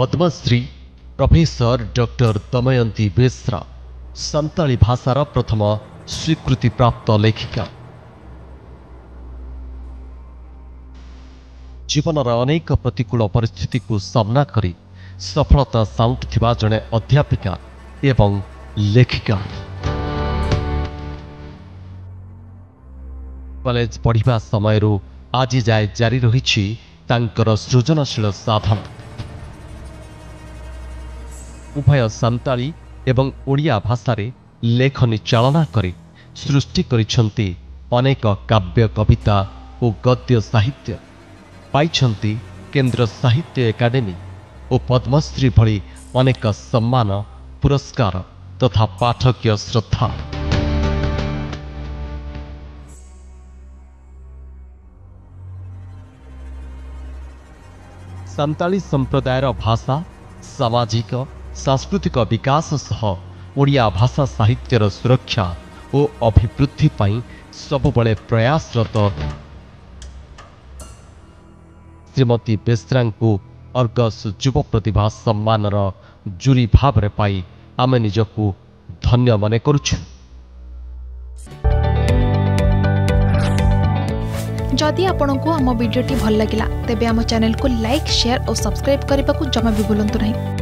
Padmashri professor doctor Damayanti Besra Santali भाषार प्रथम स्वीकृति प्राप्त लेखिका। जीवनर अनेक प्रतिकूल परिस्थिति को सामना करी सफलता साउंटुथिबा जणे अध्यापिका एवं लेखिका। कॉलेज पढ़िबा समयरू आज जाए जारी रही तांकर सृजनशील साधन। उभय संताली एवं ओडिया भाषारे लेखनी चालना करी सृष्टि करिछंती अनेक काव्य कविता और गद्य साहित्य पाइछंती केंद्र साहित्य एकाडेमी और पद्मश्री भली अनेक सम्मान पुरस्कार तथा पाठकीय श्रद्धा। संताली संप्रदायर भाषा सामाजिक सांस्कृतिक विकास सह ओडिया भाषा साहित्यर सुरक्षा और अभिवृद्धि पाई सबुबले प्रयासरत श्रीमती बेसरा को अर्गस युव प्रतिभा सम्मानर जूरी भाव पाई आमे निजकू धन्य मने करुछु। जदि आपंक आम भिडी भल लगा तेब आम चैनल को लाइक शेयर और सब्सक्राइब करने को जमा भी भूलु नहीं।